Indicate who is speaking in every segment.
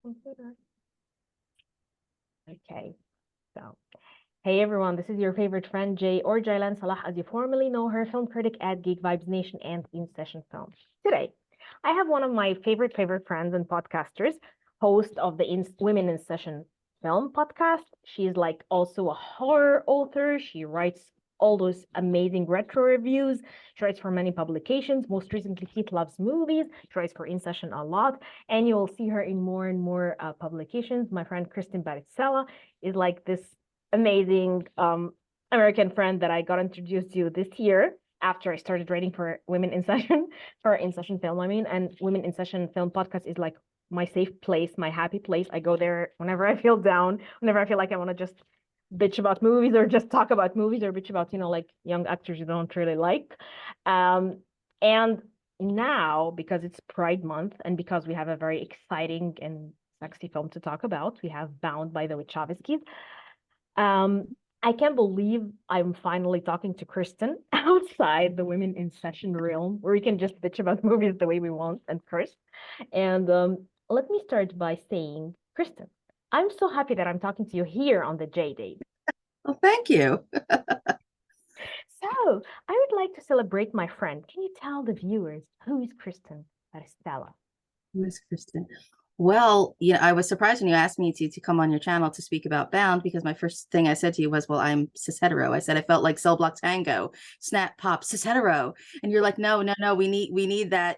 Speaker 1: Computer. Okay, so hey everyone, this is your favorite friend Jay or Jaylan Salah, as you formerly know her, film critic at Geek Vibes Nation and In Session Film. Today, I have one of my favorite friends and podcasters, host of the Women in Session Film podcast. She's like also a horror author. She writes all those amazing retro reviews. She writes for many publications. Most recently, Heat Loves Movies. She writes for In Session a lot, and you will see her in more and more publications. My friend Kristin is like this amazing American friend that I got introduced to this year after I started writing for Women in Session, for In Session Film, I mean, and Women in Session Film podcast is like my safe place, my happy place. I go there whenever I feel down, whenever I feel like I want to just bitch about movies or just talk about movies or bitch about, like young actors you don't really like. And now, because it's Pride Month and because we have a very exciting and sexy film to talk about, we have Bound by the Wachowskis. I can't believe I'm finally talking to Kristin outside the Women in Session realm, where we can just bitch about movies the way we want and curse. And let me start by saying, Kristin, I'm so happy that I'm talking to you here on the J Day.
Speaker 2: Well, thank you.
Speaker 1: So, I would like to celebrate my friend. Can you tell the viewers who is Kristin Stella?
Speaker 2: Who is Kristin? Well, I was surprised when you asked me to come on your channel to speak about Bound, because my first thing I said to you was, well, I'm cis hetero. I said I felt like Cell Block Tango, snap, pop, cis hetero. And you're like, no, we need that,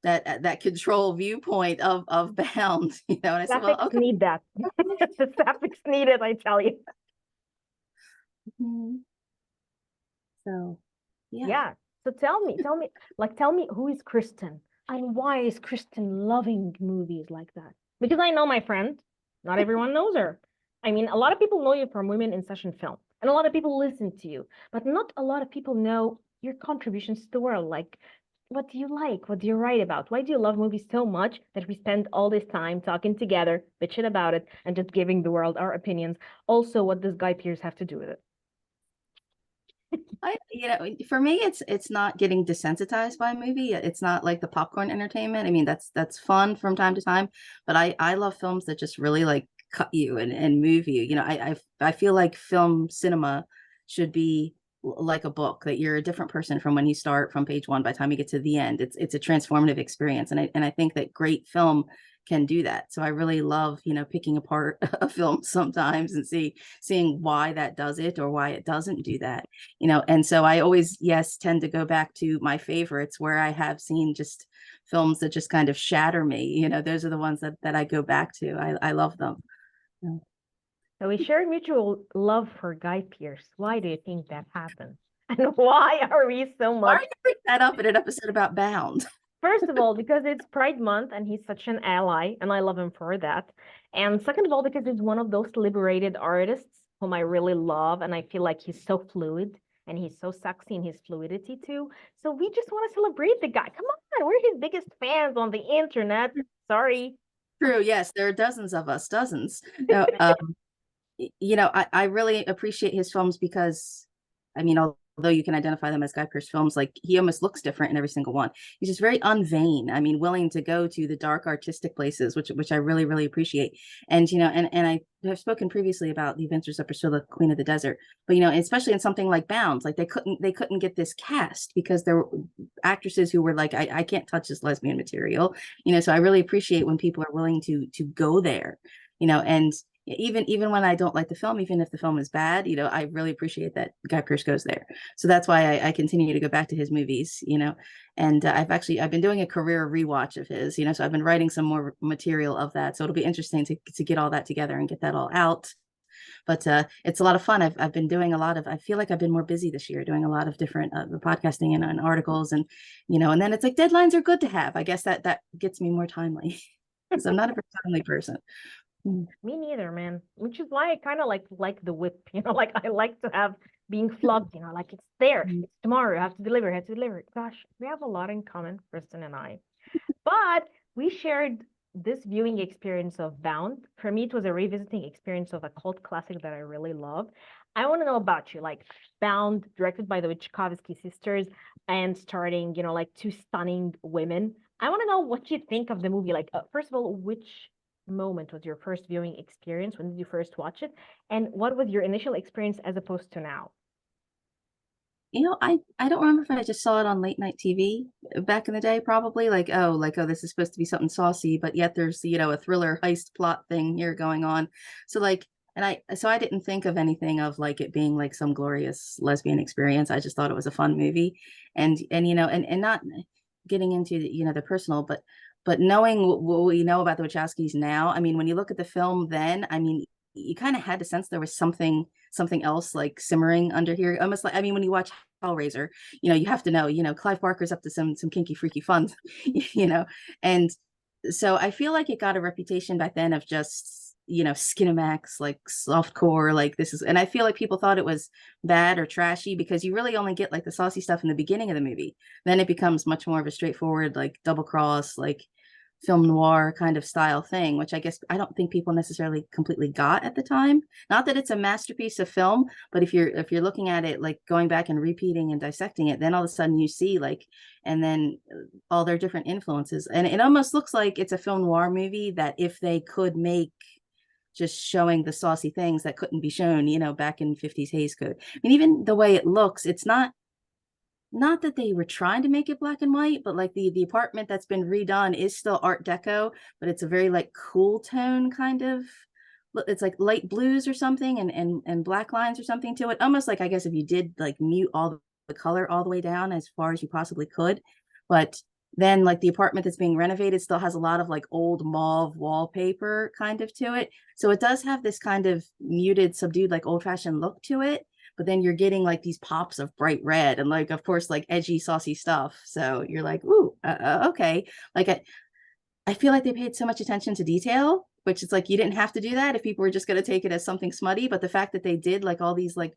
Speaker 2: that control viewpoint of Bound, and I said, well, okay.
Speaker 1: Need that. The sapphics need it, I tell you.
Speaker 2: Mm-hmm. So,
Speaker 1: yeah. So tell me, who is Kristin? And why is Kristin loving movies like that? Because I know my friend, not everyone knows her. I mean, a lot of people know you from Women in Session Film, and a lot of people listen to you, but not a lot of people know your contributions to the world. Like, what do you like? What do you write about? Why do you love movies so much that we spend all this time talking together, bitching about it, and just giving the world our opinions? Also, what does Guy Pearce have to do with it?
Speaker 2: For me, it's not getting desensitized by a movie. It's not like the popcorn entertainment. I mean, that's fun from time to time, but I love films that just really like cut you and move you. I feel like film cinema should be like a book, that you're a different person from when you start from page one by the time you get to the end. It's a transformative experience, and I think that great film can do that. So I really love, picking apart a film sometimes and seeing why that does it or why it doesn't do that, and so I always, yes, tend to go back to my favorites where I have seen just films that just kind of shatter me. Those are the ones that I go back to. I love them. Yeah.
Speaker 1: So we share mutual love for Guy Pearce. Why do you think that happened? And why are we so much?
Speaker 2: Why are you bring that up in an episode about Bound?
Speaker 1: First of all, because it's Pride Month and he's such an ally, and I love him for that. And second of all, because he's one of those liberated artists whom I really love, and I feel like he's so fluid and he's so sexy in his fluidity too. So we just want to celebrate the guy. Come on, we're his biggest fans on the internet. Sorry.
Speaker 2: True. Yes, there are dozens of us, dozens. No, I really appreciate his films because, I mean, although you can identify them as Guy Pearce films, like he almost looks different in every single one. He's just very unvain. I mean, willing to go to the dark artistic places, which I really, really appreciate. And, and I have spoken previously about The Adventures of Priscilla, Queen of the Desert, but, especially in something like Bound, like they couldn't get this cast because there were actresses who were like, I can't touch this lesbian material, so I really appreciate when people are willing to go there, and even when I don't like the film, even if the film is bad, I really appreciate that Guy Pearce goes there. So that's why I continue to go back to his movies, and I've been doing a career rewatch of his, so I've been writing some more material of that. So it'll be interesting to get all that together and get that all out. But it's a lot of fun. I've been doing I feel like I've been more busy this year doing a lot of different podcasting and articles, and, and then it's like deadlines are good to have. I guess that gets me more timely. So I'm not a very timely person.
Speaker 1: Me neither, man. Which is why I kind of like the whip, like I like to have being flogged, like it's there. It's tomorrow. I have to deliver. Gosh, we have a lot in common, Kristin and I. But we shared this viewing experience of Bound. For me, it was a revisiting experience of a cult classic that I really love. I want to know about you, like Bound, directed by the Wachowski sisters and starring, like two stunning women. I want to know what you think of the movie. Like, first of all, which moment was your first viewing experience? When did you first watch it? And what was your initial experience as opposed to now?
Speaker 2: I don't remember if I just saw it on late night TV back in the day, probably like, oh, this is supposed to be something saucy, but yet there's, a thriller heist plot thing here going on. So like, I didn't think of anything of like it being like some glorious lesbian experience. I just thought it was a fun movie. And not getting into, the personal, but knowing what we know about the Wachowskis now, I mean, when you look at the film then, I mean, you kind of had to sense there was something else like simmering under here. Almost like, I mean, when you watch Hellraiser, you have to know, Clive Barker's up to some kinky, freaky fun, and so I feel like it got a reputation back then of just, Skinemax, like softcore, like this is, and I feel like people thought it was bad or trashy because you really only get like the saucy stuff in the beginning of the movie. Then it becomes much more of a straightforward, like double cross, like film noir kind of style thing, which I guess I don't think people necessarily completely got at the time. Not that it's a masterpiece of film, but if you're looking at it like going back and repeating and dissecting it, then all of a sudden you see like, and then all their different influences, and it almost looks like it's a film noir movie that if they could make just showing the saucy things that couldn't be shown, back in 50s Hays Code. I mean, even the way it looks, it's not that they were trying to make it black and white, but like the apartment that's been redone is still Art Deco, but it's a very like cool tone kind of. It's like light blues or something, and black lines or something to it. Almost like, I guess, if you did like mute all the color all the way down as far as you possibly could, but then like the apartment that's being renovated still has a lot of like old mauve wallpaper kind of to it. So it does have this kind of muted, subdued, like old fashioned look to it, but then you're getting like these pops of bright red and like of course like edgy saucy stuff, so you're like, ooh, okay. Like I feel like they paid so much attention to detail, which is like you didn't have to do that if people were just going to take it as something smutty, but the fact that they did like all these like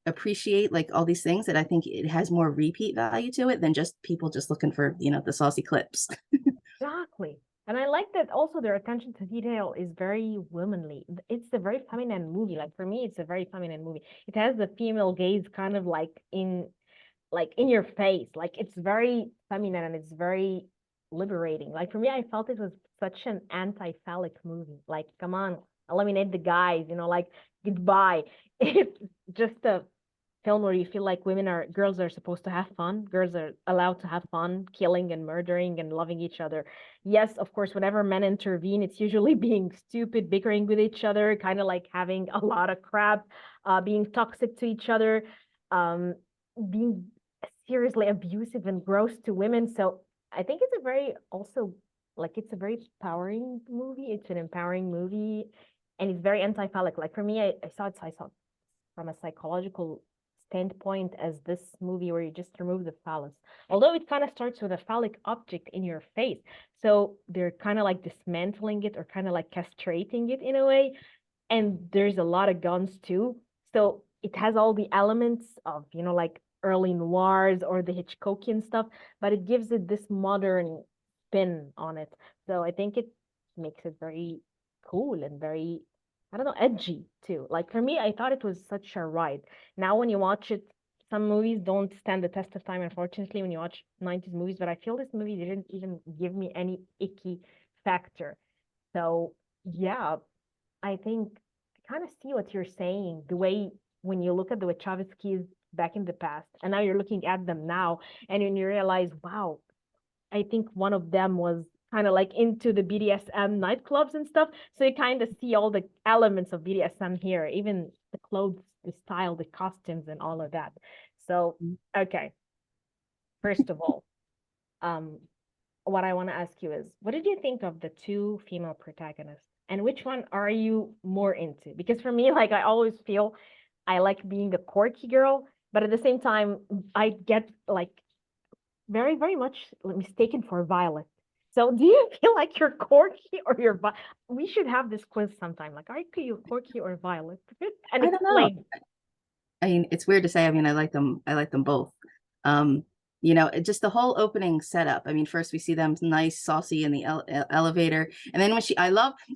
Speaker 2: appreciate like all these things, that I think it has more repeat value to it than just people just looking for the saucy clips.
Speaker 1: Exactly. And I like that also their attention to detail is very womanly. It's a very feminine movie. Like for me, it's a very feminine movie. It has the female gaze kind of like in your face. Like it's very feminine and it's very liberating. Like for me, I felt it was such an anti-phallic movie. Like, come on, eliminate the guys, like goodbye. It's just a film where you feel like girls are supposed to have fun. Girls are allowed to have fun, killing and murdering and loving each other. Yes, of course, whenever men intervene, it's usually being stupid, bickering with each other, kind of like having a lot of crap, being toxic to each other, being seriously abusive and gross to women. So I think it's a very also like it's a very empowering movie. It's an empowering movie, and it's very anti-phallic. Like for me, I saw it from a psychological standpoint as this movie where you just remove the phallus. Although it kind of starts with a phallic object in your face. So they're kind of like dismantling it or kind of like castrating it in a way. And there's a lot of guns too. So it has all the elements of, like early noirs or the Hitchcockian stuff, but it gives it this modern spin on it. So I think it makes it very cool and very, I don't know, edgy too. Like for me, I thought it was such a ride. Now when you watch it, some movies don't stand the test of time, unfortunately, when you watch 90s movies, but I feel this movie didn't even give me any icky factor. So yeah, I think I kind of see what you're saying. The way when you look at the Wachowskis back in the past, and now you're looking at them now, and then you realize, wow, I think one of them was kind of like into the BDSM nightclubs and stuff. So you kind of see all the elements of BDSM here, even the clothes, the style, the costumes, and all of that. So, okay, first of all, um, what I want to ask you is, what did you think of the two female protagonists? And which one are you more into? Because for me, like I always feel I like being a quirky girl, but at the same time, I get like very, very much mistaken for Violet. So do you feel like you're quirky or you're we should have this quiz sometime. Like, are you quirky or Violet? And
Speaker 2: I don't know.
Speaker 1: explain.
Speaker 2: I mean, it's weird to say. I mean, I like them both. You know, just the whole opening setup. I mean, first we see them nice, saucy in the elevator. And then when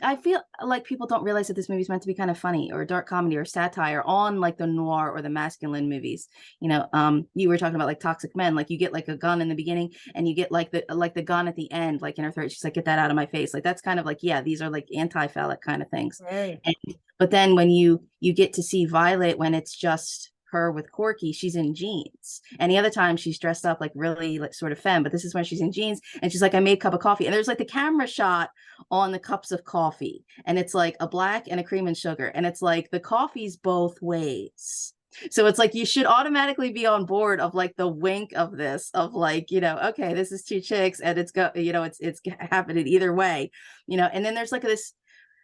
Speaker 2: I feel like people don't realize that this movie is meant to be kind of funny or dark comedy or satire on like the noir or the masculine movies. You know, you were talking about like Toxic Men, like you get like a gun in the beginning and you get like the gun at the end, like in her throat. She's like, get that out of my face. Like, that's kind of like, yeah, these are like anti-phallic kind of things.
Speaker 1: Right.
Speaker 2: But then when you get to see Violet when it's just her with Corky, she's in jeans. Any other time she's dressed up like really like sort of femme, but this is when she's in jeans and she's like, I made a cup of coffee. And there's like the camera shot on the cups of coffee and it's like a black and a cream and sugar. And it's like the coffee's both ways. So it's like you should automatically be on board of like the wink of this, of like, you know, okay, this is two chicks and it's happening either way, you know. And then there's like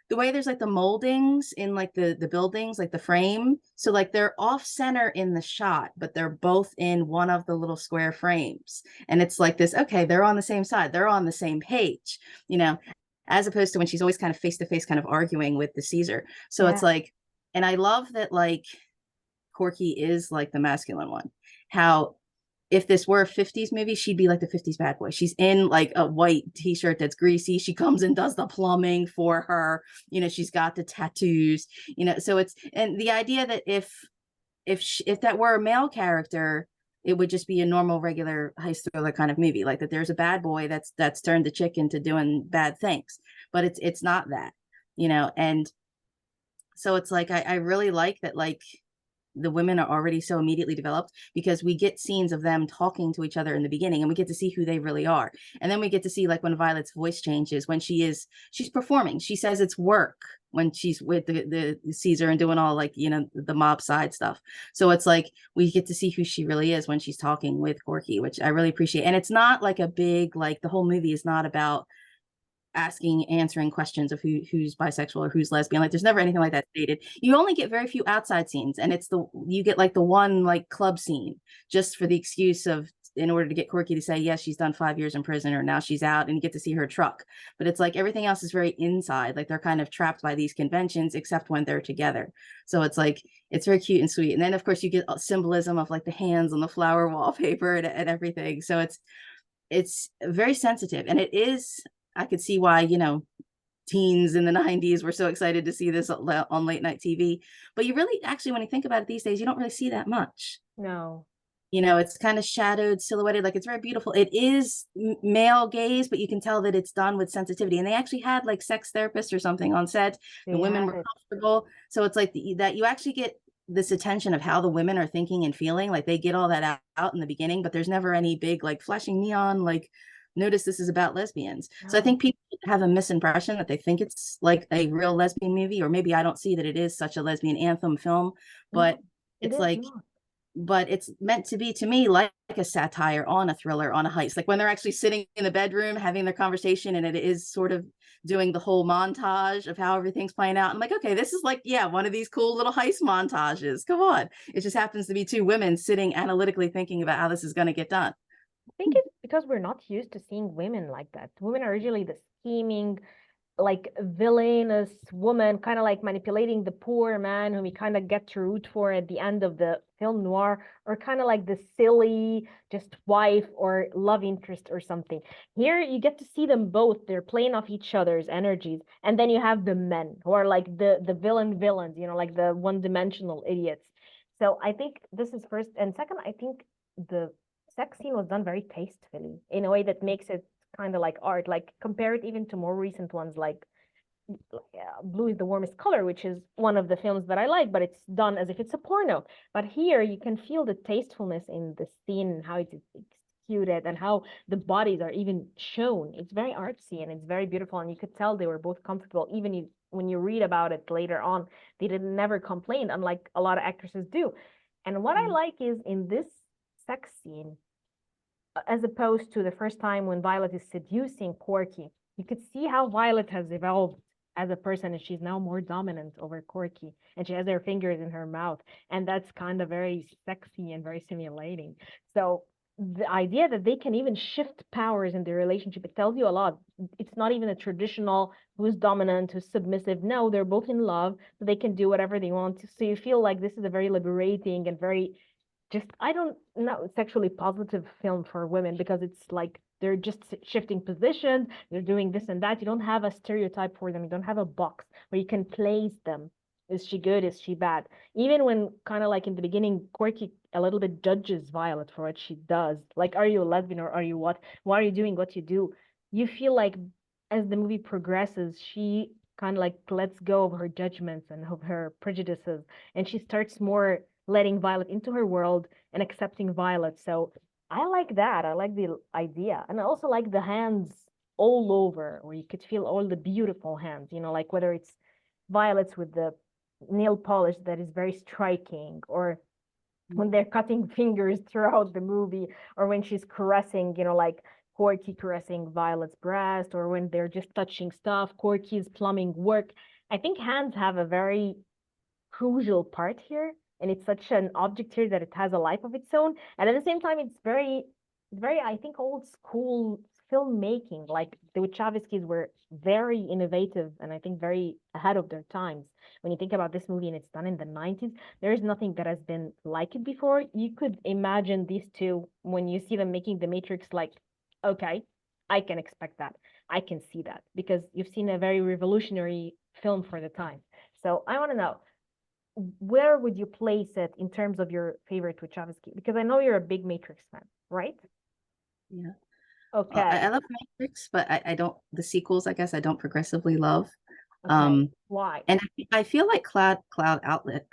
Speaker 2: the way there's like the moldings in like the buildings, like the frame. So like they're off center in the shot, but they're both in one of the little square frames. And it's like this, okay, they're on the same side. They're on the same page, you know, as opposed to when she's always kind of face to face kind of arguing with the Caesar. So it's like, and I love that like Corky is like the masculine one. How if this were a 50s movie, she'd be like the 50s bad boy. She's in like a white t-shirt that's greasy. She comes and does the plumbing for her. You know, she's got the tattoos, you know, so it's, and the idea that if that were a male character, it would just be a normal, regular heist thriller kind of movie. Like that there's a bad boy that's turned the chick into doing bad things, but it's not that, you know. And so it's like, I really like that, like, the women are already so immediately developed because we get scenes of them talking to each other in the beginning and we get to see who they really are. And then we get to see like when Violet's voice changes, when she's performing, she says it's work when she's with the Caesar and doing all like, you know, the mob side stuff. So it's like we get to see who she really is when she's talking with Corky, which I really appreciate. And it's not like a big, like the whole movie is not about answering questions of who's bisexual or who's lesbian. Like there's never anything like that stated. You only get very few outside scenes, and you get like the one like club scene just for the excuse of, in order to get Corky to say yes, she's done 5 years in prison or now she's out, and you get to see her truck. But it's like everything else is very inside, like they're kind of trapped by these conventions except when they're together. So it's like it's very cute and sweet. And then of course you get symbolism of like the hands on the flower wallpaper and everything. So it's very sensitive, and it is, I could see why, you know, teens in the 90s were so excited to see this on late night TV. But you really, actually, when you think about it these days, you don't really see that much.
Speaker 1: No.
Speaker 2: You know, it's kind of shadowed, silhouetted, like it's very beautiful. It is male gaze, but you can tell that it's done with sensitivity. And they actually had like sex therapists or something on set. The women were comfortable. So it's like that you actually get this attention of how the women are thinking and feeling. Like they get all that out in the beginning, but there's never any big like flashing neon, like, notice this is about lesbians. So I think people have a misimpression that they think it's like a real lesbian movie, or maybe I don't see that it is such a lesbian anthem film, but it's like, but it's meant to be, to me, like a satire on a thriller, on a heist. Like when they're actually sitting in the bedroom having their conversation and it is sort of doing the whole montage of how everything's playing out. I'm like, okay, this is like, yeah, one of these cool little heist montages. Come on. It just happens to be two women sitting analytically thinking about how this is going to get done.
Speaker 1: I think it's because we're not used to seeing women like that. Women are usually the scheming, like villainous woman, kind of like manipulating the poor man whom we kind of get to root for at the end of the film noir, or kind of like the silly just wife or love interest or something. Here you get to see them both. They're playing off each other's energies. And then you have the men who are like the villains, you know, like the one-dimensional idiots. So I think this is first. And second, I think the sex scene was done very tastefully in a way that makes it kind of like art. Like compare it even to more recent ones like Blue is the Warmest Color, which is one of the films that I like, but it's done as if it's a porno. But here you can feel the tastefulness in the scene and how it's executed and how the bodies are even shown. It's very artsy and it's very beautiful, and you could tell they were both comfortable. Even when you read about it later on, they didn't never complain, unlike a lot of actresses do. And what I like is in this sex scene, as opposed to the first time when Violet is seducing Corky, you could see how Violet has evolved as a person, and she's now more dominant over Corky, and she has her fingers in her mouth, and that's kind of very sexy and very stimulating. So the idea that they can even shift powers in their relationship, it tells you a lot. It's not even a traditional who's dominant, who's submissive. No, they're both in love, so they can do whatever they want. So you feel like this is a very liberating and very just, I don't know, sexually positive film for women, because it's like they're just shifting positions, they're doing this and that. You don't have a stereotype for them. You don't have a box where you can place them. Is she good? Is she bad? Even when kind of like in the beginning, Corky a little bit judges Violet for what she does. Like, are you a lesbian or are you what? Why are you doing what you do? You feel like as the movie progresses, she kind of like lets go of her judgments and of her prejudices, and she starts more letting Violet into her world and accepting Violet. So I like that. I like the idea. And I also like the hands all over, where you could feel all the beautiful hands, like whether it's Violet's with the nail polish that is very striking, or when they're cutting fingers throughout the movie, or when she's caressing, like Corky caressing Violet's breast, or when they're just touching stuff, Corky's plumbing work. I think hands have a very crucial part here, and it's such an object here that it has a life of its own. And at the same time, it's very, I think, old school filmmaking. Like the Wachowskis were very innovative and I think very ahead of their times. When you think about this movie and it's done in the 90s, there is nothing that has been like it before. You could imagine these two when you see them making The Matrix, like, okay, I can expect that. I can see that because you've seen a very revolutionary film for the time. So I want to know, where would you place it in terms of your favorite Wachowski? Because I know you're a big Matrix fan, right?
Speaker 2: Yeah.
Speaker 1: Okay.
Speaker 2: I love Matrix, but I don't, the sequels, I guess I don't progressively love.
Speaker 1: Okay. Why?
Speaker 2: And I feel like Cloud Atlas,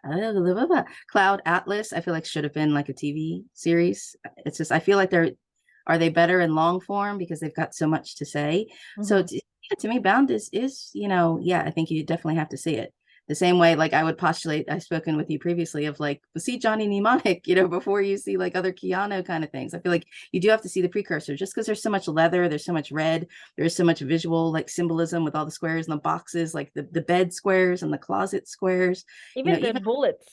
Speaker 2: I feel like should have been like a TV series. It's just, I feel like are they better in long form because they've got so much to say. So to me, Bound is, yeah, I think you definitely have to see it. The same way, like I would postulate, I've spoken with you previously of like, see Johnny Mnemonic, before you see like other Keanu kind of things. I feel like you do have to see the precursor just because there's so much leather, there's so much red, there's so much visual like symbolism with all the squares and the boxes, like the bed squares and the closet squares.
Speaker 1: Even the bullets.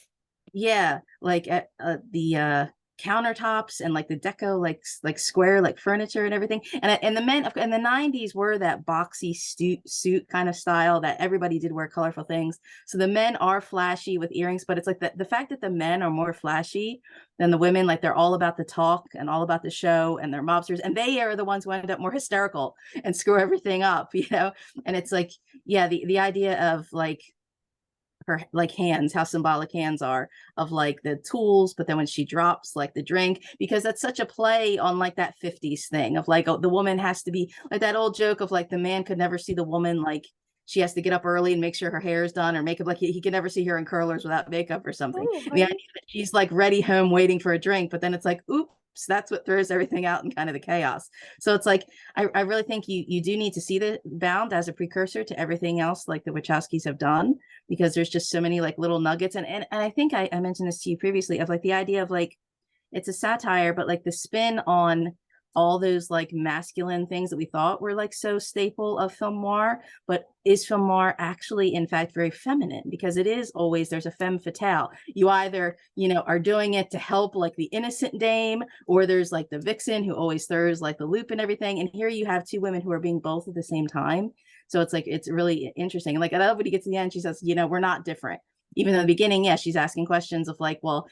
Speaker 2: Yeah, like at the countertops and like the deco, like square, like furniture and everything. And the men in the 90s were that boxy suit kind of style that everybody did wear colorful things. So the men are flashy with earrings, but it's like the fact that the men are more flashy than the women, like they're all about the talk and all about the show and they're mobsters, and they are the ones who end up more hysterical and screw everything up, And it's like, yeah, the idea of like her like hands, how symbolic hands are of like the tools, but then when she drops like the drink, because that's such a play on like that 50s thing of like, oh, the woman has to be like that old joke of like the man could never see the woman, like she has to get up early and make sure her hair is done or makeup, like he can never see her in curlers without makeup or something. The idea that she's like ready home waiting for a drink, but then it's like, oops, that's what throws everything out in kind of the chaos. So it's like I really think you do need to see the Bound as a precursor to everything else like the Wachowskis have done, because there's just so many like little nuggets. And I think I mentioned this to you previously of like the idea of like it's a satire, but like the spin on all those like masculine things that we thought were like so staple of film noir, but is film noir actually in fact very feminine? Because it is always, there's a femme fatale. You either are doing it to help like the innocent dame, or there's like the vixen who always throws like the loop and everything, and here you have two women who are being both at the same time. So it's like it's really interesting. Like I love when he gets to the end, she says, we're not different. Even in the beginning, yeah, she's asking questions of like, well,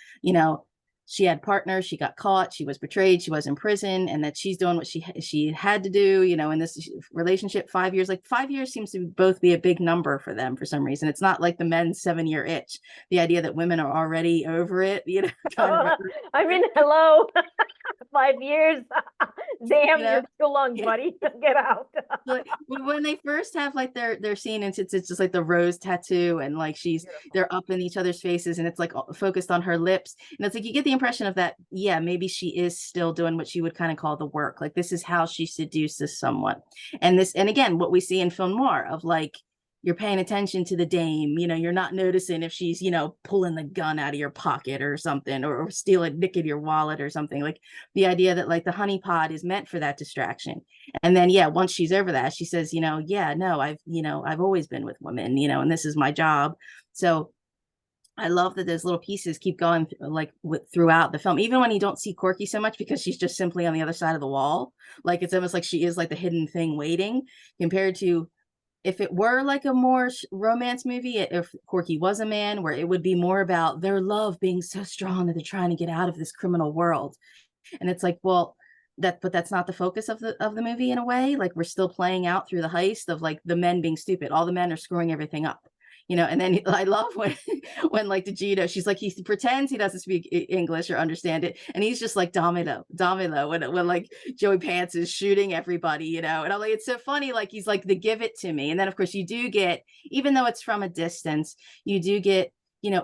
Speaker 2: she had partners, she got caught, she was betrayed, she was in prison, and that she's doing what she had to do, in this relationship. 5 years, like 5 years seems to both be a big number for them for some reason. It's not like the men's 7-year itch, the idea that women are already over it, kind of.
Speaker 1: I mean, hello. 5 years. Damn, you're too long, buddy. Get out.
Speaker 2: Like, when they first have like their scene, and it's just like the rose tattoo, and like they're up in each other's faces, and it's like focused on her lips, and it's like you get the impression of that, yeah, maybe she is still doing what she would kind of call the work, like this is how she seduces someone. And again, what we see in film noir of like, you're paying attention to the dame, you're not noticing if she's, pulling the gun out of your pocket or something, or stealing, nicking your wallet or something. Like the idea that like the honeypot is meant for that distraction. And then, yeah, once she's over that, she says, yeah, no, I've always been with women, and this is my job. So I love that those little pieces keep going like throughout the film, even when you don't see Corky so much because she's just simply on the other side of the wall. Like it's almost like she is like the hidden thing waiting, compared to if it were like a more romance movie, if Corky was a man, where it would be more about their love being so strong that they're trying to get out of this criminal world. And it's like, well, but that's not the focus of the movie in a way. Like, we're still playing out through the heist of like the men being stupid. All the men are screwing everything up, and then I love when like Vegeta, she's like, he pretends he doesn't speak English or understand it, and he's just like domino when like Joey Pants is shooting everybody, and I'm like, it's so funny, like he's like the give it to me. And then of course you do get, even though it's from a distance, you do get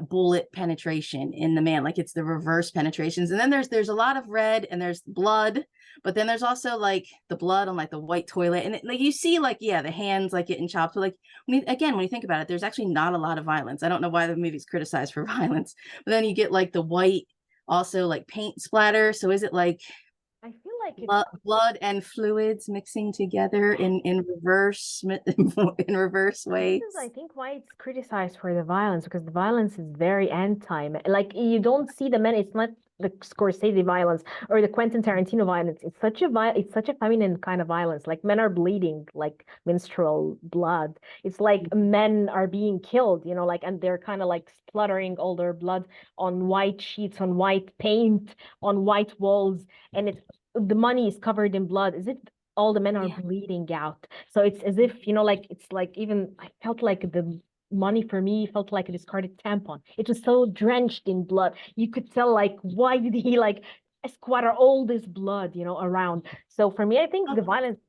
Speaker 2: bullet penetration in the man, like it's the reverse penetrations. And then there's a lot of red and there's blood, but then there's also like the blood on like the white toilet, and like you see like, yeah, the hands like getting chopped. But like when you think about it, there's actually not a lot of violence. I don't know why the movie's criticized for violence, but then you get like the white also like paint splatter. So is it like,
Speaker 1: I feel like it's
Speaker 2: blood and fluids mixing together in reverse ways?
Speaker 1: This is, I think, why it's criticized for the violence, because the violence is very anti. Like, you don't see the men. It's not the Scorsese violence or the Quentin Tarantino violence. It's such a feminine kind of violence. Like, men are bleeding, like menstrual blood. It's like men are being killed, like, and they're kind of like spluttering all their blood on white sheets, on white paint, on white walls, and the money is covered in blood. Is it? All the men are bleeding out. So it's as if, like, it's like, even I felt like the money for me felt like a discarded tampon. It was so drenched in blood. You could tell, like, why did he like squatter all this blood, around? So for me, I think the violence,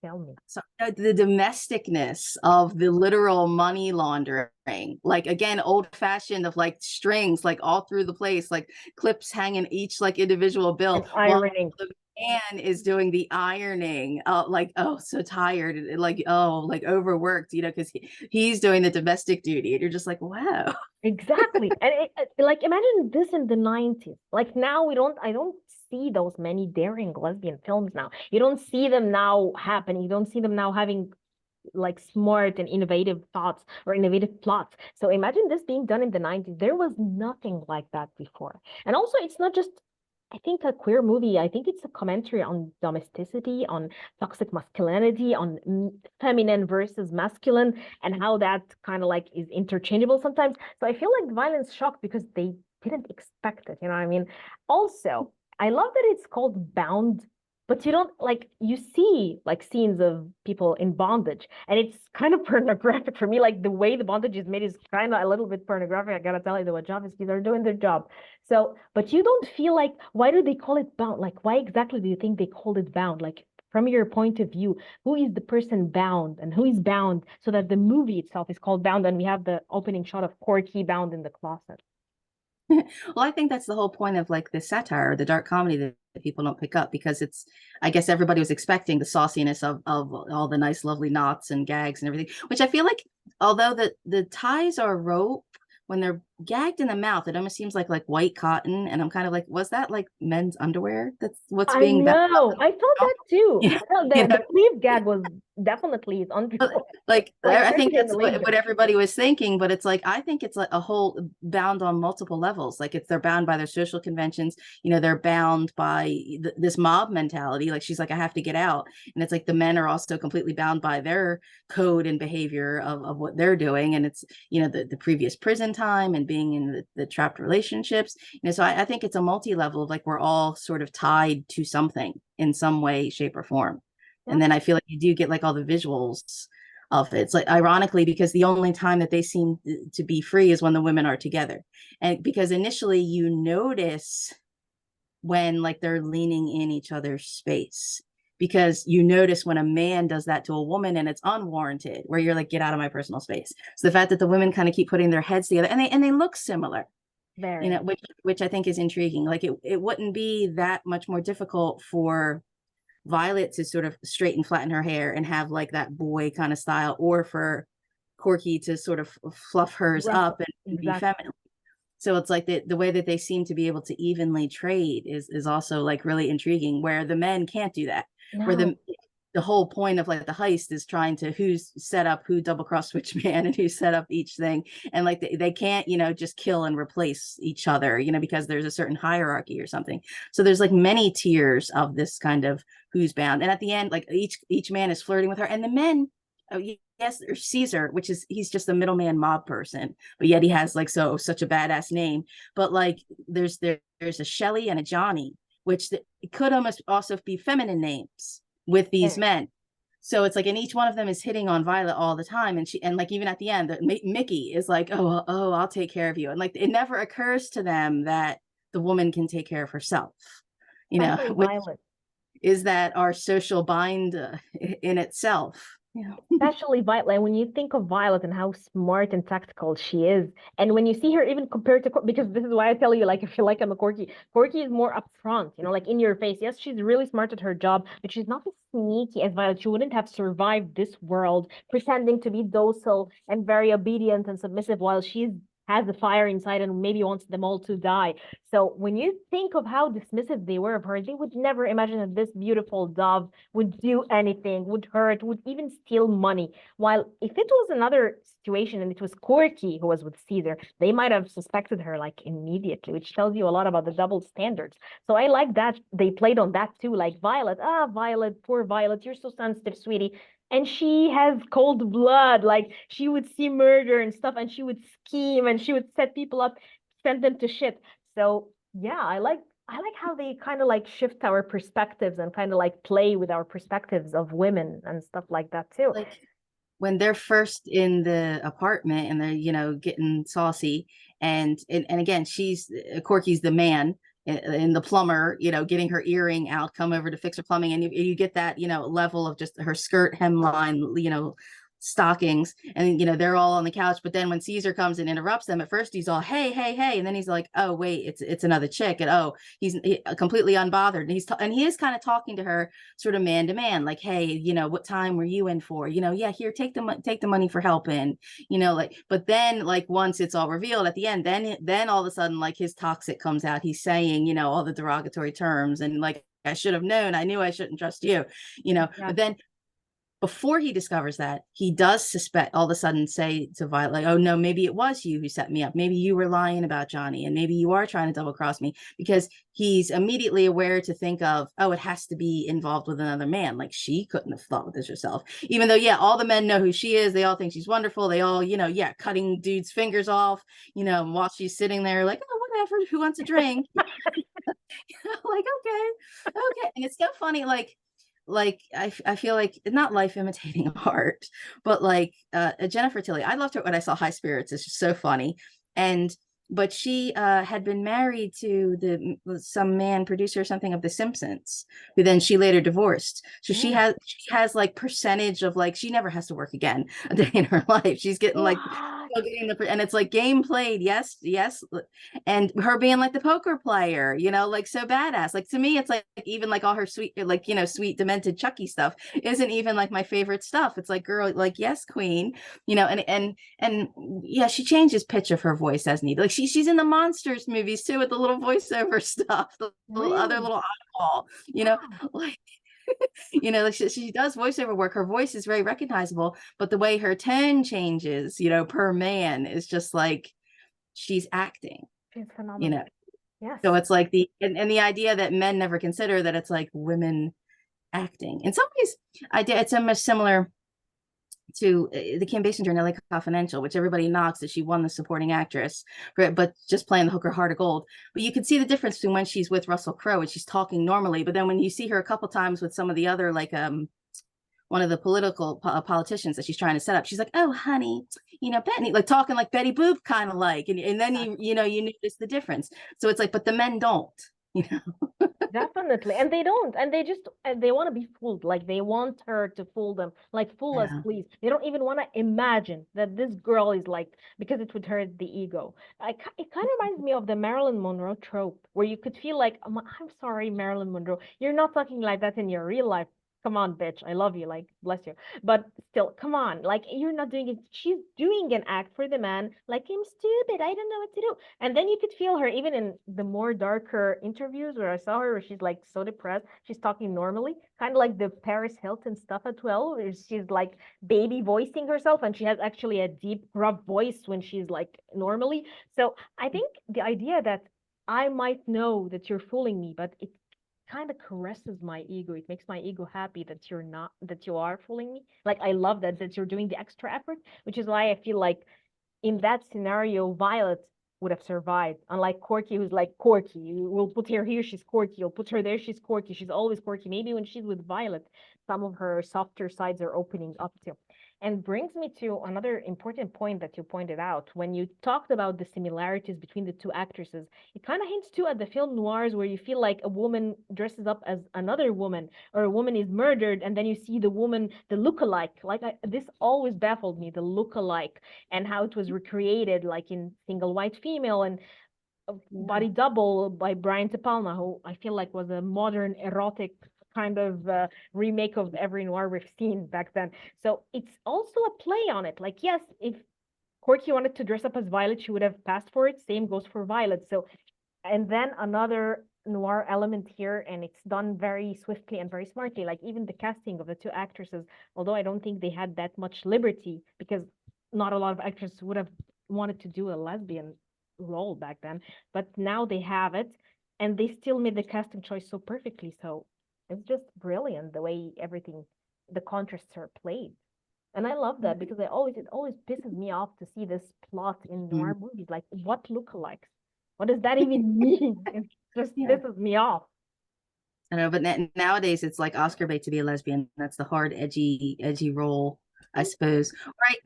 Speaker 1: tell me.
Speaker 2: So the domesticness of the literal money laundering, like again, old fashioned, of like strings, like all through the place, like clips hanging each like individual bill.
Speaker 1: And ironing.
Speaker 2: The man is doing the ironing, like, oh, so tired, like, oh, like overworked, because he's doing the domestic duty, and you're just like, wow.
Speaker 1: Exactly. And like, imagine this in the 90s. Like, now I don't see those many daring lesbian films now. You don't see them now happen. You don't see them now having like smart and innovative thoughts or innovative plots. So imagine this being done in the 90s. There was nothing like that before. And also, it's not just, I think, a queer movie. I think it's a commentary on domesticity, on toxic masculinity, on feminine versus masculine, and how that kind of like is interchangeable sometimes. So I feel like the violence shocked because they didn't expect it. You know what I mean? Also, I love that it's called Bound, but you don't, like, you see like scenes of people in bondage, and it's kind of pornographic for me. Like, the way the bondage is made is kind of a little bit pornographic. I gotta tell you, the Wachowskis are doing their job. So, but you don't feel like, why do they call it bound? Like, why exactly do you think they called it bound? Like, from your point of view, who is the person bound and who is bound, so that the movie itself is called Bound, and we have the opening shot of Corky bound in the closet?
Speaker 2: Well, I think that's the whole point of like the satire, the dark comedy that people don't pick up, because it's, I guess everybody was expecting the sauciness of all the nice, lovely knots and gags and everything, which I feel like, although the ties are rope, when they're gagged in the mouth, it almost seems like white cotton. And I'm kind of like, was that like men's underwear? That's what's being.
Speaker 1: I know. I thought that too.
Speaker 2: Yeah.
Speaker 1: The sleeve gag was definitely underwear.
Speaker 2: Like I think that's
Speaker 1: especially
Speaker 2: what everybody was thinking, but it's like, I think it's like a whole bound on multiple levels. Like, they're bound by their social conventions, they're bound by this mob mentality. Like, she's like, I have to get out. And it's like the men are also completely bound by their code and behavior of what they're doing. And it's, the previous prison time and being in the trapped relationships. So I think it's a multi-level of like, we're all sort of tied to something in some way, shape, or form. Yeah. And then I feel like you do get like all the visuals of it. It's like, ironically, because the only time that they seem to be free is when the women are together. And because initially you notice when like they're leaning in each other's space, because you notice when a man does that to a woman and it's unwarranted, where you're like, get out of my personal space. So the fact that the women kind of keep putting their heads together, and they look similar.
Speaker 1: Very.
Speaker 2: Which I think is intriguing. Like, it wouldn't be that much more difficult for Violet to sort of straighten, flatten her hair and have like that boy kind of style, or for Corky to sort of fluff hers up and be feminine. So it's like the way that they seem to be able to evenly trade is also like really intriguing, where the men can't do that. No. Where the whole point of like the heist is trying to who's set up, who double cross which man, and who set up each thing. And like they can't, just kill and replace each other, because there's a certain hierarchy or something. So there's like many tiers of this kind of who's bound. And at the end, like each man is flirting with her, and the men oh yes, there's Caesar, which is he's just a middleman mob person, but yet he has like such a badass name. But like there's a Shelley and a Johnny, which it could almost also be feminine names with these
Speaker 1: Yeah.
Speaker 2: men. So it's like, and each one of them is hitting on Violet all the time, and like even at the end, Mickey is like, oh, I'll take care of you, and like it never occurs to them that the woman can take care of herself,
Speaker 1: Especially
Speaker 2: which
Speaker 1: Violet.
Speaker 2: is that our social bind in itself. Yeah.
Speaker 1: Especially Violet. Like when you think of Violet and how smart and tactical she is, and when you see her even compared to because this is why I tell you, like, if you like him a Corky, Corky is more upfront, like in your face. Yes, she's really smart at her job, but she's not as sneaky as Violet. She wouldn't have survived this world pretending to be docile and very obedient and submissive while she's has the fire inside and maybe wants them all to die. So when you think of how dismissive they were of her, they would never imagine that this beautiful dove would do anything, would hurt, would even steal money. While if it was another situation and it was Corky who was with Caesar, they might have suspected her like immediately, which tells you a lot about the double standards. So I like that they played on that too, like Violet, Violet, poor Violet, you're so sensitive, sweetie. And she has cold blood, like she would see murder and stuff, and she would scheme and she would set people up, send them to shit. So yeah, I like how they kind of like shift our perspectives and kind of like play with our perspectives of women and stuff like that too.
Speaker 2: Like when they're first in the apartment and they're getting saucy, and again she's Corky's the man, and the plumber getting her earring out, come over to fix her plumbing, and you get that level of just her skirt hemline, stockings, and they're all on the couch. But then when Caesar comes and interrupts them, at first he's all hey hey hey, and then he's like, oh wait, it's another chick, and he's completely unbothered, and he is kind of talking to her sort of man to man, like, hey, what time were you in for, yeah, here, take the money for helping, like. But then like once it's all revealed at the end, then all of a sudden like his toxic comes out, he's saying all the derogatory terms, and like, I should have known, I knew I shouldn't trust you,
Speaker 1: Yeah.
Speaker 2: but then before he discovers that, he does suspect, all of a sudden say to Violet, like, oh no, maybe it was you who set me up. Maybe you were lying about Johnny, and maybe you are trying to double cross me, because he's immediately aware to think of, oh, it has to be involved with another man. Like she couldn't have thought of this herself. Even though, yeah, all the men know who she is. They all think she's wonderful. They all, yeah, cutting dudes' fingers off, while she's sitting there like, oh, whatever, who wants a drink? Like, okay. And it's so funny, like I feel like not life imitating art, but like Jennifer Tilly. I loved her when I saw High Spirits. It's just so funny. And but she had been married to some man producer or something of The Simpsons, who then she later divorced. So she has like percentage of, like, she never has to work again a day in her life. She's getting like and it's like game played, yes, and her being like the poker player, like so badass. Like to me, it's like even like all her sweet, like sweet demented Chucky stuff isn't even like my favorite stuff. It's like, girl, like, yes, queen, and yeah, she changes pitch of her voice as needed. Like she's in the Monsters movies too with the little voiceover stuff, the little other little oddball, like. Like she does voiceover work. Her voice is very recognizable, but the way her tone changes, per man, is just like she's acting.
Speaker 1: She's phenomenal. Yes.
Speaker 2: So it's like and the idea that men never consider that it's like women acting. In some ways, it's almost similar to the Kim Basinger in LA Confidential, which everybody knocks that she won the supporting actress, but just playing the hooker heart of gold. But you can see the difference between when she's with Russell Crowe and she's talking normally, but then when you see her a couple times with some of the other, like one of the politicians that she's trying to set up, she's like, oh honey, Betty, like talking like Betty Boop, kind of like, and then you notice the difference. So it's like, but the men don't.
Speaker 1: Definitely. And they don't. And they want to be fooled. Like they want her to fool them. Like, fool us, please. They don't even want to imagine that this girl is like, because it would hurt the ego. It kind of reminds me of the Marilyn Monroe trope, where you could feel like, I'm sorry, Marilyn Monroe, you're not talking like that in your real life. Come on, bitch. I love you. Like, bless you. But still, come on. Like, you're not doing it. She's doing an act for the man. Like, I'm stupid. I don't know what to do. And then you could feel her even in the more darker interviews where I saw her, where she's like so depressed. She's talking normally, kind of like the Paris Hilton stuff as well, where she's like baby voicing herself, and she has actually a deep, gruff voice when she's like normally. So I think the idea that I might know that you're fooling me, but kind of caresses my ego. It makes my ego happy that you are fooling me. Like I love that you're doing the extra effort, which is why I feel like in that scenario, Violet would have survived. Unlike Corky, who's like Corky. We'll put her here, she's Corky. You'll put her there, she's Corky. She's always Corky. Maybe when she's with Violet, some of her softer sides are opening up too. And brings me to another important point that you pointed out. When you talked about the similarities between the two actresses, it kind of hints too at the film noirs where you feel like a woman dresses up as another woman, or a woman is murdered, and then you see the woman, the look-alike. This always baffled me, the look-alike, and how it was recreated, like in Single White Female and Body Double by Brian De Palma, who I feel like was a modern erotic kind of remake of every noir we've seen back then. So it's also a play on it. Like, yes, if Corky wanted to dress up as Violet, she would have passed for it. Same goes for Violet. So, and then another noir element here, and it's done very swiftly and very smartly. Like even the casting of the two actresses, although I don't think they had that much liberty because not a lot of actors would have wanted to do a lesbian role back then, but now they have it, and they still made the casting choice so perfectly. So it's just brilliant the way everything, the contrasts are played. And I love that because it always pisses me off to see this plot in noir movies. Like, what lookalikes? What does that even mean? It just pisses me off.
Speaker 2: I don't know, but nowadays it's like Oscar bait to be a lesbian. That's the hard, edgy role, I suppose.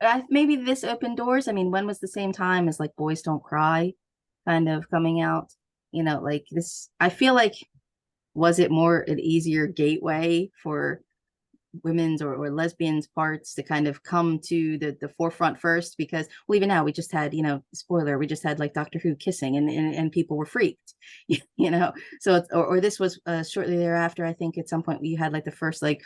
Speaker 2: Right? Maybe this opened doors. I mean, when was the same time as like Boys Don't Cry, kind of coming out? You know, like this. I feel like was it more an easier gateway for women's or lesbians parts to kind of come to the forefront first? Because well, even now we just had, you know, spoiler, we just had like Doctor Who kissing and people were freaked, you know. So it's, or this was shortly thereafter, I think at some point we had like the first like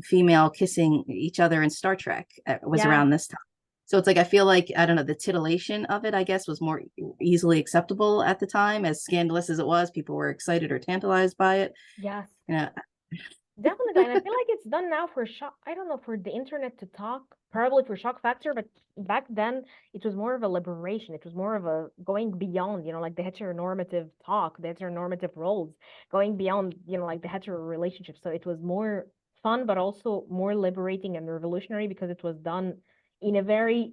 Speaker 2: female kissing each other in Star Trek was around this time. So it's like I feel like I don't know, the titillation of it I guess was more easily acceptable at the time. As scandalous as it was, people were excited or tantalized by it.
Speaker 1: Yes.
Speaker 2: You know,
Speaker 1: definitely. And I feel like it's done now for shock. I don't know, for the internet to talk, probably for shock factor, but back then it was more of a liberation. It was more of a going beyond, you know, like the heteronormative talk, the heteronormative roles, going beyond, you know, like the hetero relationship. So it was more fun, but also more liberating and revolutionary because it was done in a very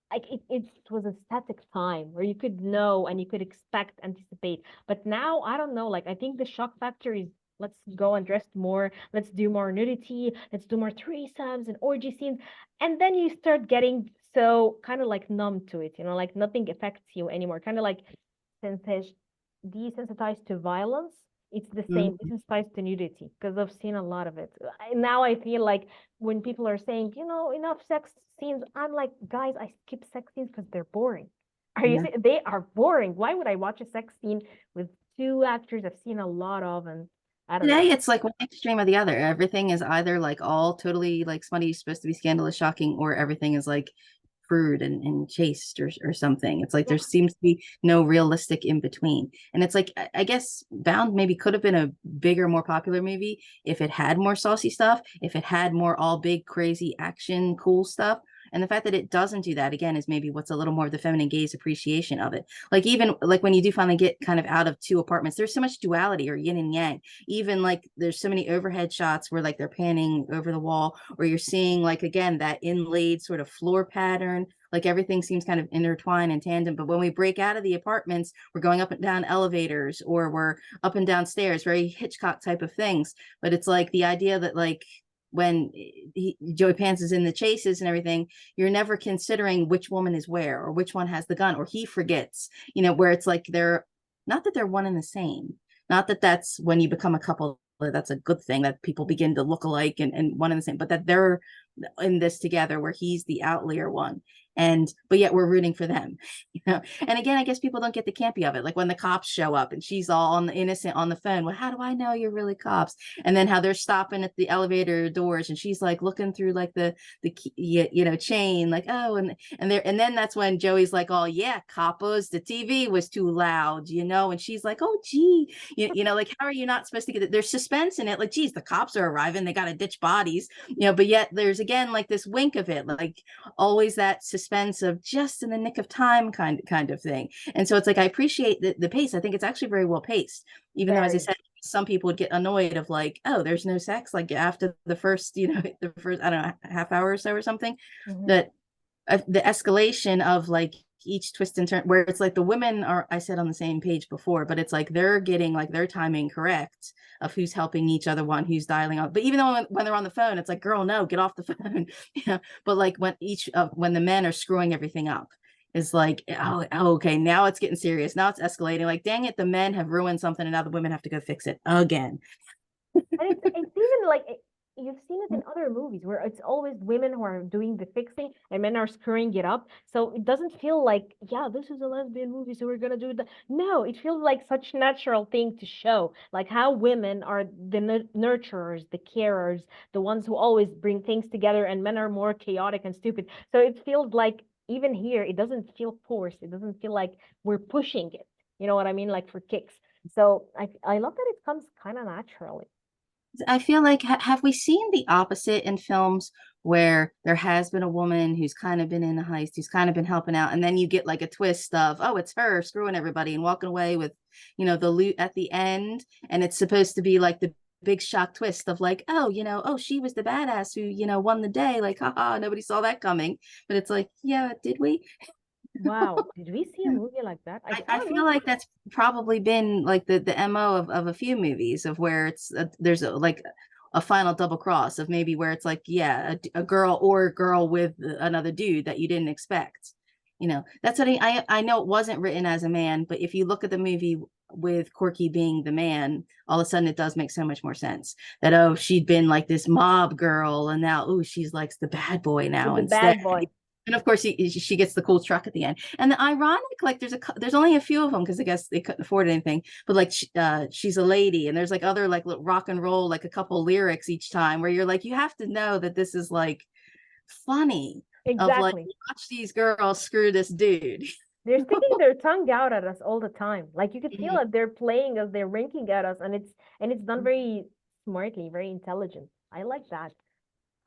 Speaker 1: like it was a static time where you could know and you could expect, anticipate. But now I don't know, like I think the shock factor is let's go and dress more, let's do more nudity, let's do more threesomes and orgy scenes. And then you start getting so kind of like numb to it, you know, like nothing affects you anymore. Kind of like desensitized to violence. It's the same, desensitized to nudity, because I've seen a lot of it. Now I feel like when people are saying, you know, enough sex scenes, I'm like, guys, I skip sex scenes because they're boring. Are you saying they are boring? Why would I watch a sex scene with two actors I've seen a lot of? And I don't know.
Speaker 2: today it's like one extreme or the other. Everything is either like all totally like smutty, supposed to be scandalous, shocking, or everything is like crude and chaste or something. It's like there seems to be no realistic in between. And it's like I guess Bound maybe could have been a bigger, more popular movie if it had more saucy stuff, if it had more all big, crazy action, cool stuff. And the fact that it doesn't do that again is maybe what's a little more of the feminine gaze appreciation of it. Like even like when you do finally get kind of out of two apartments, there's so much duality or yin and yang. Even like there's so many overhead shots where like they're panning over the wall, or you're seeing like again that inlaid sort of floor pattern. Like everything seems kind of intertwined and tandem. But when we break out of the apartments, we're going up and down elevators or we're up and down stairs, very Hitchcock type of things. But it's like the idea that like when Joey Pants is in the chases and everything, you're never considering which woman is where or which one has the gun, or he forgets, you know, where it's like they're not that they're one and the same. Not that that's when you become a couple, that's a good thing that people begin to look alike and one and the same, but that they're in this together where he's the outlier one. And but yet we're rooting for them, you know. And again, I guess people don't get the campy of it, like when the cops show up and she's all on the innocent on the phone. Well, how do I know you're really cops? And then how they're stopping at the elevator doors and she's like looking through like the you know chain, like oh, and there, and then that's when Joey's like, oh yeah, coppers, the TV was too loud, you know. And she's like, oh gee, you know, like how are you not supposed to get it? There's suspense in it, like geez, the cops are arriving, they got to ditch bodies, you know. But yet there's again like this wink of it, like always that suspense of just in the nick of time kind of thing. And so it's like I appreciate the pace. I think it's actually very well paced, even though as I said some people would get annoyed of like, oh, there's no sex like after the first, the first, I don't know, half hour or so or something. That the escalation of like each twist and turn, where it's like the women are, I said, on the same page before, but it's like they're getting like their timing correct of who's helping each other, one who's dialing up. But even though when they're on the phone, it's like, girl, no, get off the phone. But like when the men are screwing everything up, is like, oh, okay, now it's getting serious. Now it's escalating. Like, dang it, the men have ruined something, and now the women have to go fix it again.
Speaker 1: And it's even like you've seen it in other movies where it's always women who are doing the fixing and men are screwing it up. So it doesn't feel like, yeah, this is a lesbian movie, so we're gonna do that. No, it feels like such natural thing to show, like how women are the nurturers, the carers, the ones who always bring things together, and men are more chaotic and stupid. So it feels like even here, it doesn't feel forced. It doesn't feel like we're pushing it. You know what I mean? Like for kicks. So I love that it comes kind of naturally.
Speaker 2: I feel like have we seen the opposite in films where there has been a woman who's kind of been in a heist, who's kind of been helping out, and then you get like a twist of, oh, it's her screwing everybody and walking away with, the loot at the end, and it's supposed to be like the big shock twist of like, oh, oh, she was the badass who, won the day, like, haha, nobody saw that coming. But it's like, yeah, did we?
Speaker 1: Wow, did we see a movie like that? I
Speaker 2: I
Speaker 1: saw a
Speaker 2: feel
Speaker 1: movie.
Speaker 2: like that's probably been like the MO of a few movies of where there's like a final double cross of maybe where it's like, yeah, a girl or a girl with another dude that you didn't expect. That's what I know it wasn't written as a man, but if you look at the movie with Corky being the man, all of a sudden it does make so much more sense that, oh, she'd been like this mob girl and now, oh, she's like the bad boy
Speaker 1: He's
Speaker 2: now
Speaker 1: a
Speaker 2: instead.
Speaker 1: bad boy.
Speaker 2: And of course, she gets the cool truck at the end. And the ironic, like, there's only a few of them because I guess they couldn't afford anything. But like, she's a lady, and there's like other like rock and roll, like a couple lyrics each time, where you're like, you have to know that this is like funny. Of like,
Speaker 1: Exactly.
Speaker 2: watch these girls screw this dude.
Speaker 1: They're sticking their tongue out at us all the time. Like you could feel
Speaker 2: Mhm.
Speaker 1: that they're playing us, they're winking at us, and it's done very smartly, very intelligent. I like that.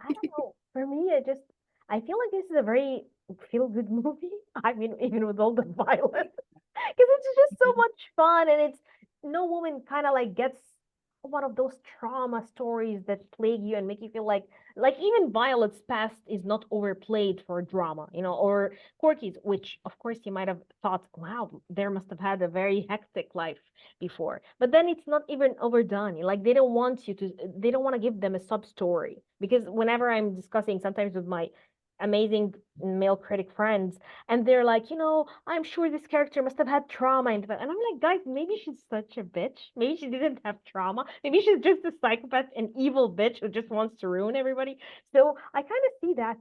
Speaker 1: I don't know. For me, I feel like this is a very feel good movie. I mean, even with all the violence, because it's just so much fun, and it's no woman kind of like gets one of those trauma stories that plague you and make you feel like even Violet's past is not overplayed for drama, or Corky's, which of course you might have thought, wow, there must have had a very hectic life before, but then it's not even overdone. Like they don't want to give them a sub story, because whenever I'm discussing sometimes with my amazing male critic friends, and they're like, I'm sure this character must have had trauma, and I'm like, guys, maybe she's such a bitch. Maybe she didn't have trauma. Maybe she's just a psychopath, an evil bitch who just wants to ruin everybody. So I kind of see that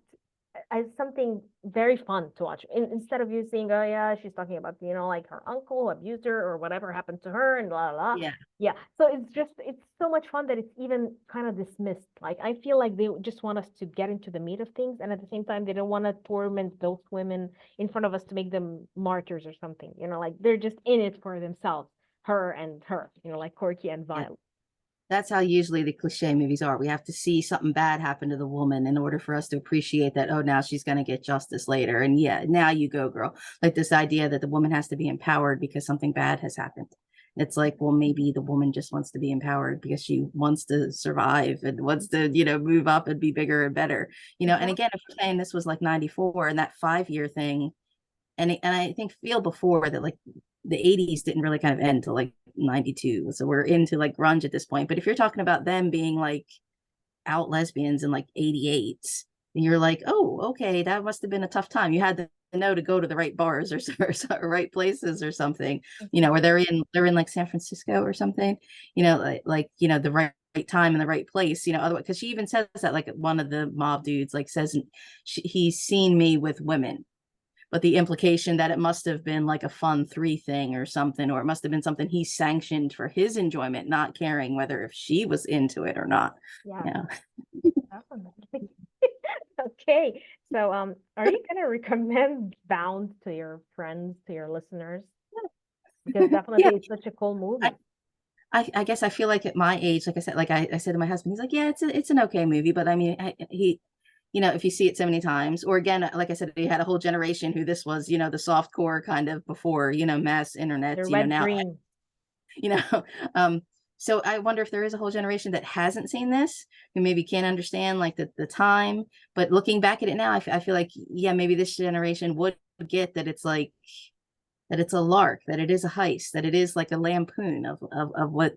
Speaker 1: as something very fun to watch. Instead of you saying, oh yeah, she's talking about, like her uncle who abused her or whatever happened to her and blah blah.
Speaker 2: Yeah.
Speaker 1: Yeah. So it's so much fun that it's even kind of dismissed. Like I feel like they just want us to get into the meat of things, and at the same time they don't want to torment those women in front of us to make them martyrs or something. Like they're just in it for themselves, her and her, like Corky and
Speaker 2: Yeah.
Speaker 1: Violet.
Speaker 2: That's how usually the cliche movies are. We have to see something bad happen to the woman in order for us to appreciate that, oh, now she's going to get justice later. And yeah, now you go, girl. Like this idea that the woman has to be empowered because something bad has happened. It's like, well, maybe the woman just wants to be empowered because she wants to survive and wants to, move up and be bigger and better. And
Speaker 1: Exactly.
Speaker 2: again, if you're saying this was like 94 and that 5 year thing, and I think feel before that like the 80s didn't really kind of end till like 92. So we're into like grunge at this point. But if you're talking about them being like out lesbians in like 88, and you're like, oh, okay, that must have been a tough time. You had to know to go to the right bars or right places or something, where they're in like San Francisco or something, the right time in the right place, otherwise, because she even says that like one of the mob dudes like says he's seen me with women, but the implication that it must have been like a fun 3 thing or something, or it must have been something he sanctioned for his enjoyment, not caring whether if she was into it or not.
Speaker 1: Yeah,
Speaker 2: Yeah.
Speaker 1: definitely. Okay. So, are you gonna recommend Bound to your friends, to your listeners? Because
Speaker 2: Yeah.
Speaker 1: definitely it's such a cool
Speaker 2: I,
Speaker 1: movie.
Speaker 2: I guess I feel like at my age, like I said, like I said to my husband, he's like, yeah, it's an okay movie, but I mean, he, if you see it so many times, or again, like I said, he had a whole generation who this was, the soft core kind of before, mass internet,
Speaker 1: The red
Speaker 2: now,
Speaker 1: dream.
Speaker 2: you know, um, so I wonder if there is a whole generation that hasn't seen this, who maybe can't understand like the time. But looking back at it now, I feel like, yeah, maybe this generation would get that it's like that it's a lark, that it is a heist, that it is like a lampoon of what,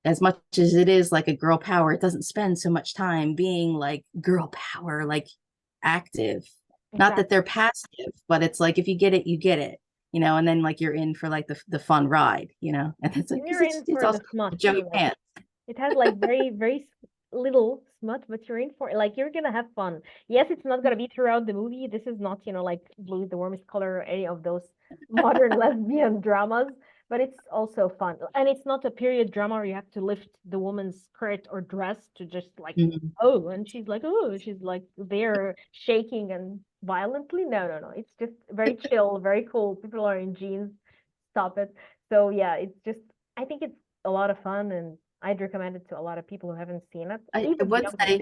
Speaker 2: as much as it is like a girl power, it doesn't spend so much time being like girl power, like active. Not that
Speaker 1: Exactly.
Speaker 2: they're passive, but it's like if you get it, you get it, and then like you're in for like the fun ride, and it's like
Speaker 1: And
Speaker 2: because
Speaker 1: you're in
Speaker 2: it's
Speaker 1: for the
Speaker 2: also
Speaker 1: smut
Speaker 2: Joey
Speaker 1: too. Like
Speaker 2: Pants.
Speaker 1: it has like very, very little smut, but you're in for it. Like you're gonna have fun. Yes, it's not gonna be throughout the movie. This is not, like Blue is the Warmest Color or any of those modern lesbian dramas, but it's also fun. And it's not a period drama where you have to lift the woman's skirt or dress to just like,
Speaker 2: Mhm.
Speaker 1: oh, and she's like there shaking and violently. No, no, no. It's just very chill, very cool. People are in jeans. Stop it. So yeah, it's just I think it's a lot of fun and I'd recommend it to a lot of people who haven't seen it,
Speaker 2: I
Speaker 1: even
Speaker 2: would
Speaker 1: younger.
Speaker 2: say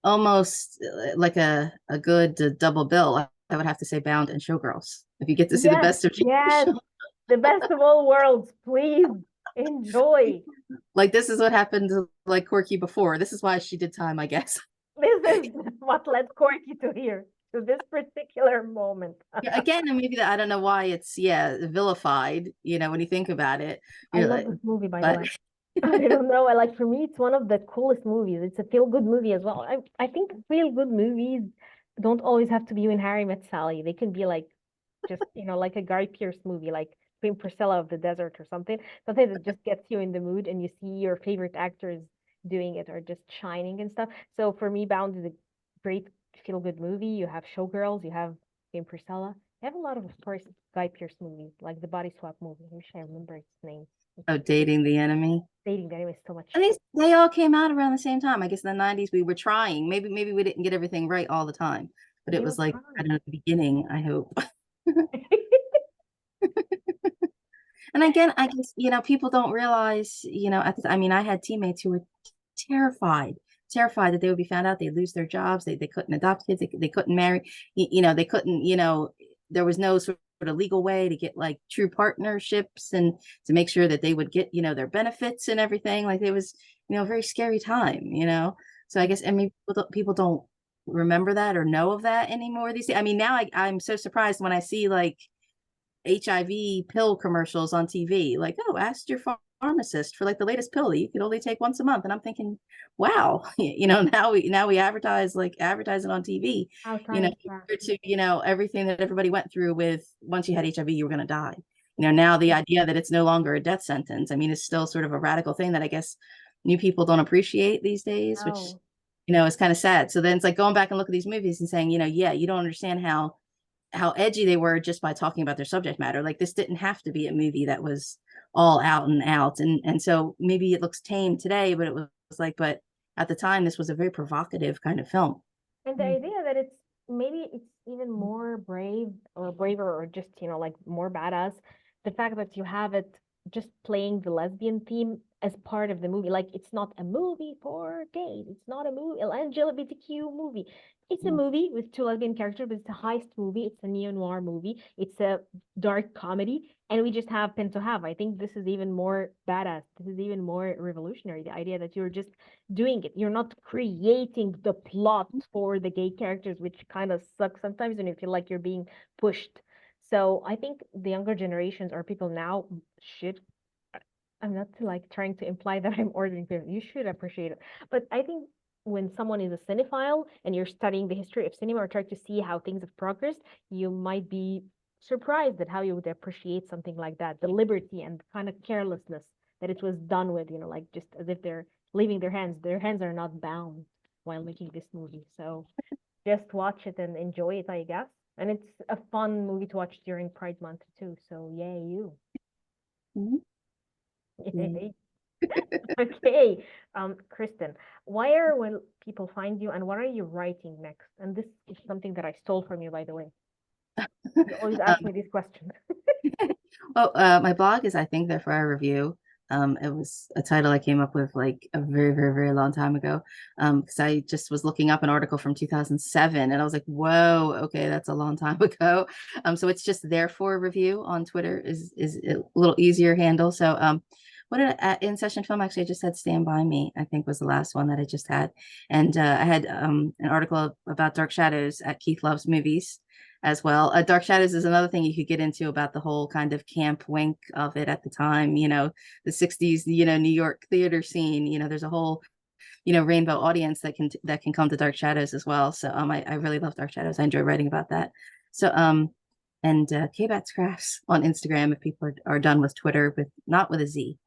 Speaker 2: almost like a good double bill. I would have to say Bound and Showgirls. If you get to see the
Speaker 1: Yes,
Speaker 2: best of
Speaker 1: yes,
Speaker 2: Show,
Speaker 1: the best of all worlds. Please enjoy.
Speaker 2: like this is what happened to like Corky before. This is why she did time, I guess.
Speaker 1: This is what led Corky to here, to this particular moment.
Speaker 2: Yeah, again, and maybe that I don't know why it's vilified, when you think about it.
Speaker 1: I
Speaker 2: You're
Speaker 1: love
Speaker 2: like,
Speaker 1: this movie, by the
Speaker 2: but
Speaker 1: way. I don't know. I like for me, it's one of the coolest movies. It's a feel-good movie as well. I think feel-good movies don't always have to be when Harry Met Sally. They can be like just, like a Guy Pearce movie, like Queen Priscilla of the Desert or something. Something that just gets you in the mood and you see your favorite actors doing it or just shining and stuff. So for me, Bound is a great feel-good movie. You have Showgirls, you have Queen Priscilla. You have a lot of course, Guy Pearce movies, like the Body Swap movie. I wish I remember its name.
Speaker 2: oh, dating the enemy.
Speaker 1: Dating that was so much
Speaker 2: And
Speaker 1: fun.
Speaker 2: they all came out around the same time. I guess in the 90s we were trying. Maybe we didn't get everything right all the time, but it
Speaker 1: They
Speaker 2: was
Speaker 1: were
Speaker 2: like I don't
Speaker 1: fun.
Speaker 2: know, the beginning, I hope. And again, I guess, people don't realize, I mean, I had teammates who were terrified, terrified that they would be found out, they'd lose their jobs, they couldn't adopt kids, they couldn't marry, they couldn't, there was no sort of legal way to get like true partnerships and to make sure that they would get, their benefits and everything. Like it was, a very scary time, So I guess, I mean, people don't remember that or know of that anymore these days. I mean, now I'm so surprised when I see like HIV pill commercials on TV, like, oh, ask your pharmacist for like the latest pill that you can only take once a month. And I'm thinking, wow, now we advertise it on TV,
Speaker 1: How times are.
Speaker 2: to, everything that everybody went through with once you had HIV, you were going to die. Now the idea that it's no longer a death sentence, I mean, is still sort of a radical thing that I guess new people don't appreciate these days, which,
Speaker 1: No.
Speaker 2: is kind of sad. So then it's like going back and look at these movies and saying, yeah, you don't understand how edgy they were just by talking about their subject matter. Like this didn't have to be a movie that was all out and out. And so maybe it looks tame today, but it was like, but at the time, this was a very provocative kind of film.
Speaker 1: And the idea that maybe it's even more brave or braver or just, like more badass. The fact that you have it just playing the lesbian theme as part of the movie. Like it's not a movie for gays. It's not a movie, LGBTQ movie. It's a movie with two lesbian characters, but it's a heist movie. It's a neo-noir movie. It's a dark comedy. And we just happen to have. I think this is even more badass. This is even more revolutionary. The idea that you're just doing it. You're not creating the plot for the gay characters, which kind of sucks sometimes when you feel like you're being pushed. So I think the younger generations or people now should. I'm not like trying to imply that I'm ordering people. You should appreciate it. But I think when someone is a cinephile and you're studying the history of cinema or trying to see how things have progressed, you might be surprised at how you would appreciate something like that. The liberty and kind of carelessness that it was done with, like just as if they're leaving their hands. Their hands are not bound while making this movie. So just watch it and enjoy it, I guess. And it's a fun movie to watch during Pride Month too. So yay you.
Speaker 2: Mhm.
Speaker 1: Yay. Okay. Kristen, where will people find you and what are you writing next? And this is something that I stole from you, by the way. You always ask
Speaker 2: Um,
Speaker 1: me these questions.
Speaker 2: well, my blog is I think there for a review. It was a title I came up with like a very, very, very long time ago. Because I just was looking up an article from 2007 and I was like, whoa, okay, that's a long time ago. So it's just there for a review on Twitter is a little easier handle. So what did in session film, actually I just had Stand By Me, I think was the last one that I just had. And I had an article about Dark Shadows at Keith Loves Movies as well. Dark Shadows is another thing you could get into about the whole kind of camp wink of it at the time, you know, the 60s, you know, New York theater scene. You know, there's a whole, you know, rainbow audience that can come to Dark Shadows as well. So I really love Dark Shadows. I enjoy writing about that. So and K-Bats Crafts on Instagram if people are done with Twitter, with not with a Z.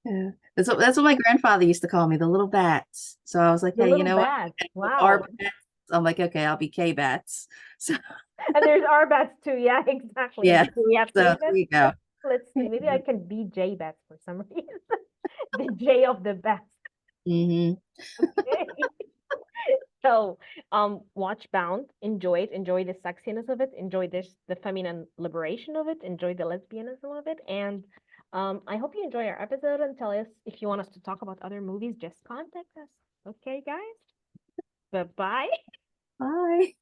Speaker 2: Yeah. That's what my grandfather used to call me, the little bats. So I was like,
Speaker 1: The
Speaker 2: hey, you
Speaker 1: little
Speaker 2: know what?
Speaker 1: bats.
Speaker 2: Our
Speaker 1: Wow.
Speaker 2: bats. I'm like, okay, I'll be K-Bats. So
Speaker 1: And there's R bats too. Yeah, exactly.
Speaker 2: yeah.
Speaker 1: Do we have
Speaker 2: So
Speaker 1: J
Speaker 2: there
Speaker 1: bats?
Speaker 2: you go.
Speaker 1: Let's see. Maybe I can be J bats for some reason. The J of the bats.
Speaker 2: Hmm.
Speaker 1: Okay. So, watch Bound, enjoy it, enjoy the sexiness of it, enjoy the feminine liberation of it, enjoy the lesbianism of it, and I hope you enjoy our episode and tell us if you want us to talk about other movies, just contact us. Okay, guys? Bye-bye.
Speaker 2: Bye.